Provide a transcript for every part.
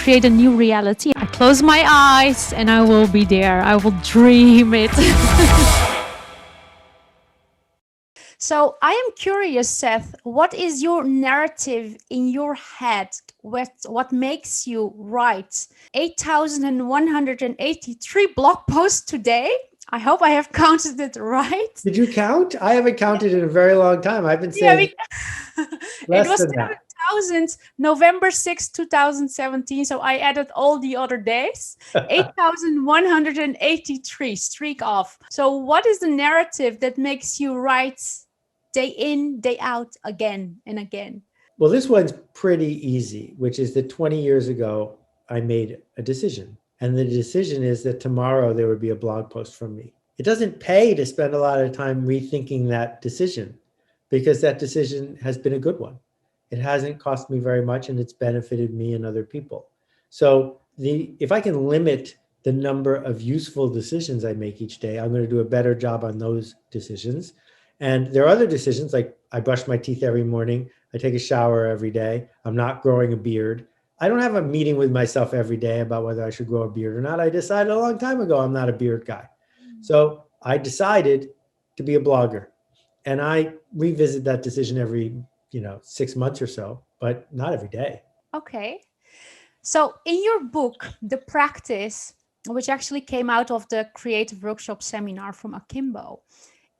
create a new reality. I close my eyes and I will be there. I will dream it. So I am curious, Seth, what is your narrative in your head? What makes you write 8,183 blog posts today? I hope I have counted it right. Did you count? I haven't counted in a very long time. I've been saying it was 7,000, November 6, 2017. So I added all the other days. 8,183, streak off. So what is the narrative that makes you write day in, day out, again and again? Well, this one's pretty easy, which is that 20 years ago, I made a decision. And the decision is that tomorrow there would be a blog post from me. It doesn't pay to spend a lot of time rethinking that decision because that decision has been a good one. It hasn't cost me very much and it's benefited me and other people. So if I can limit the number of useful decisions I make each day, I'm going to do a better job on those decisions. And there are other decisions like I brush my teeth every morning. I take a shower every day. I'm not growing a beard. I don't have a meeting with myself every day about whether I should grow a beard or not. I decided a long time ago I'm not a beard guy. So I decided to be a blogger. And I revisit that decision every 6 months or so, but not every day. Okay. So in your book, The Practice, which actually came out of the Creative Workshop seminar from Akimbo,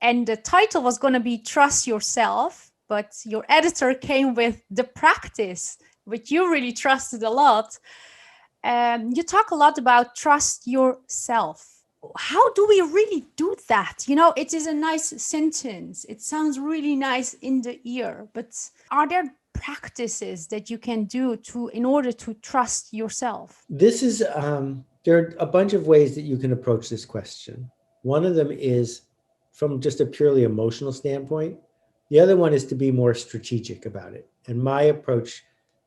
and the title was going to be Trust Yourself, but your editor came with The Practice, which you really trusted a lot. You talk a lot about trust yourself. How do we really do that? It is a nice sentence. It sounds really nice in the ear, but are there practices that you can do in order to trust yourself? This is, there are a bunch of ways that you can approach this question. One of them is from just a purely emotional standpoint. The other one is to be more strategic about it. And my approach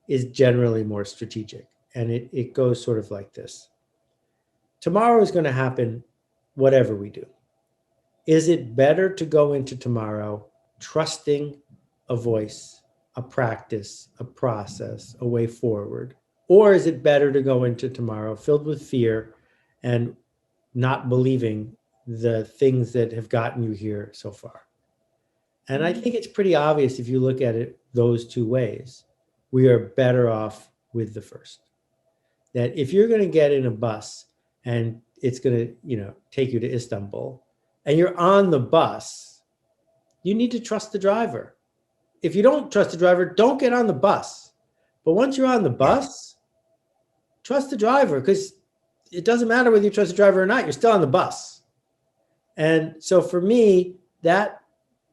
is generally more strategic. And it goes sort of like this. Tomorrow is going to happen whatever we do. Is it better to go into tomorrow trusting a voice, a practice, a process, a way forward? Or is it better to go into tomorrow filled with fear and not believing the things that have gotten you here so far? And I think it's pretty obvious if you look at it those two ways, we are better off with the first. That if you're going to get in a bus and it's going to, take you to Istanbul and you're on the bus, you need to trust the driver. If you don't trust the driver, don't get on the bus. But once you're on the bus, trust the driver because it doesn't matter whether you trust the driver or not, you're still on the bus. And so for me, that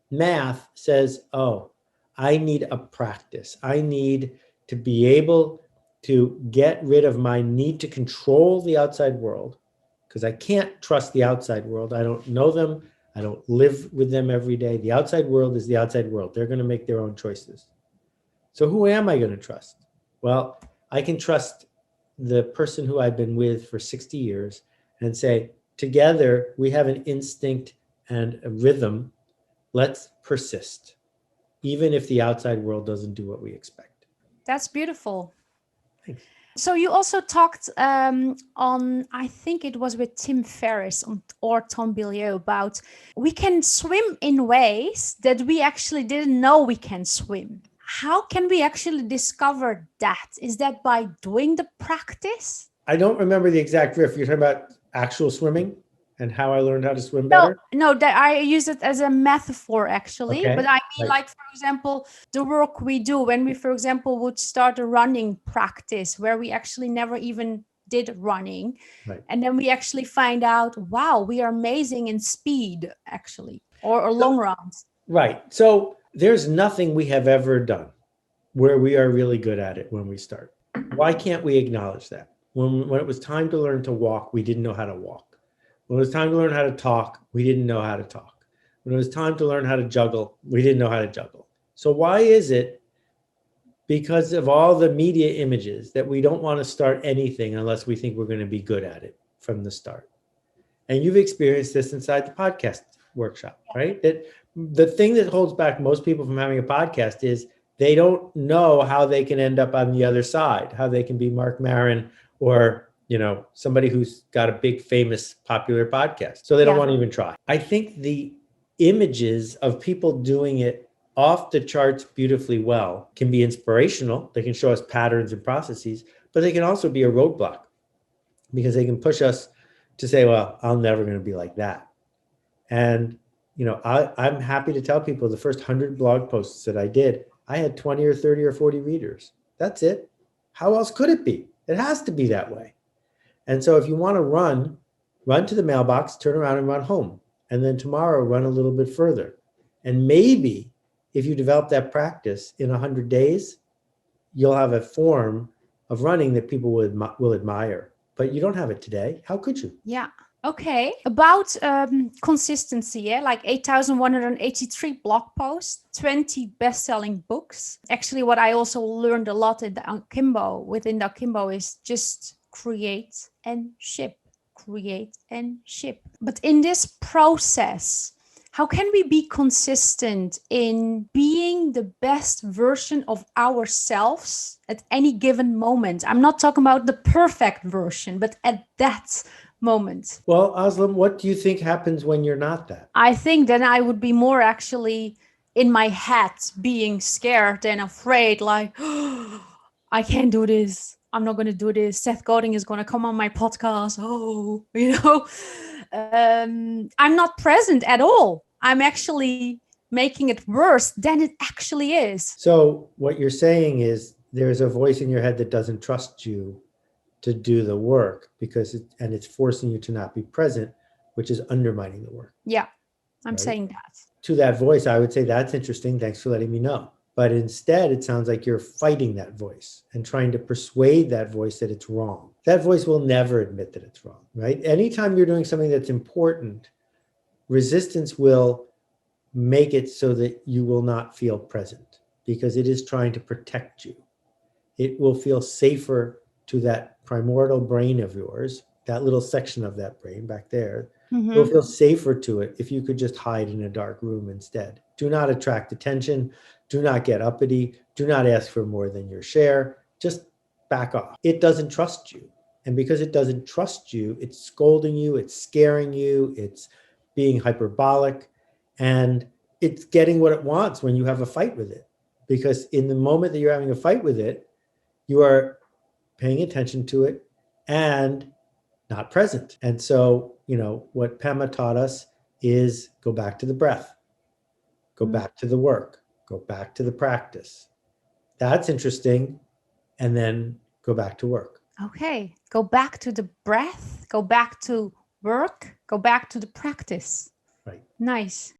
math says, oh, I need a practice. I need to be able to get rid of my need to control the outside world because I can't trust the outside world. I don't know them. I don't live with them every day. The outside world is the outside world. They're going to make their own choices. So who am I going to trust? Well, I can trust the person who I've been with for 60 years and say, together we have an instinct and a rhythm. Let's persist, even if the outside world doesn't do what we expect. That's beautiful. Thanks. So you also talked on, I think it was with Tim Ferriss or Tom Bilyeu, about we can swim in ways that we actually didn't know we can swim. How can we actually discover that? Is that by doing the practice? I don't remember the exact riff. You're talking about actual swimming and how I learned how to swim better? No, that I use it as a metaphor actually. Okay. But I mean, like, for example, the work we do when we, for example, would start a running practice where we actually never even did running. Right. And then we actually find out, wow, we are amazing in speed actually, or long runs. Right. So there's nothing we have ever done where we are really good at it when we start. Why can't we acknowledge that? When it was time to learn to walk, we didn't know how to walk. When it was time to learn how to talk, we didn't know how to talk. When it was time to learn how to juggle, we didn't know how to juggle. So why is it, because of all the media images, that we don't want to start anything unless we think we're going to be good at it from the start? And you've experienced this inside the podcast workshop, right? That the thing that holds back most people from having a podcast is they don't know how they can end up on the other side, how they can be Mark Maron or, somebody who's got a big, famous, popular podcast. So they don't Yeah. want to even try. I think the images of people doing it off the charts beautifully well can be inspirational. They can show us patterns and processes, but they can also be a roadblock because they can push us to say, well, I'm never going to be like that. And, I'm happy to tell people the first 100 blog posts that I did, I had 20 or 30 or 40 readers. That's it. How else could it be? It has to be that way. And so if you want to run to the mailbox, turn around and run home. And then tomorrow, run a little bit further. And maybe if you develop that practice in 100 days, you'll have a form of running that people will admire. But you don't have it today. How could you? Yeah. Okay. About consistency, yeah, like 8,183 blog posts, 20 best-selling books. Actually, what I also learned a lot within the Akimbo is just create and ship. Create and ship. But in this process, how can we be consistent in being the best version of ourselves at any given moment? I'm not talking about the perfect version, but at that moment. Well, Özlem, what do you think happens when you're not that? I think then I would be more actually in my head, being scared and afraid, like, I can't do this. I'm not going to do this. Seth Godin is going to come on my podcast. I'm not present at all. I'm actually making it worse than it actually is. So what you're saying is there's a voice in your head that doesn't trust you to do the work and it's forcing you to not be present, which is undermining the work. Yeah, I'm right? saying that. To that voice, I would say, that's interesting. Thanks for letting me know. But instead, it sounds like you're fighting that voice and trying to persuade that voice that it's wrong. That voice will never admit that it's wrong, right? Anytime you're doing something that's important, resistance will make it so that you will not feel present because it is trying to protect you. It will feel safer to that primordial brain of yours, that little section of that brain back there. It will feel safer to it if you could just hide in a dark room instead. Do not attract attention. Do not get uppity. Do not ask for more than your share. Just back off. It doesn't trust you. And because it doesn't trust you, it's scolding you, it's scaring you, it's being hyperbolic, and it's getting what it wants when you have a fight with it. Because in the moment that you're having a fight with it, you are paying attention to it and not present. And so, what Pema taught us is go back to the breath, go back to the work, go back to the practice. That's interesting. And then go back to work. Okay. Go back to the breath, go back to work, go back to the practice. Right. Nice.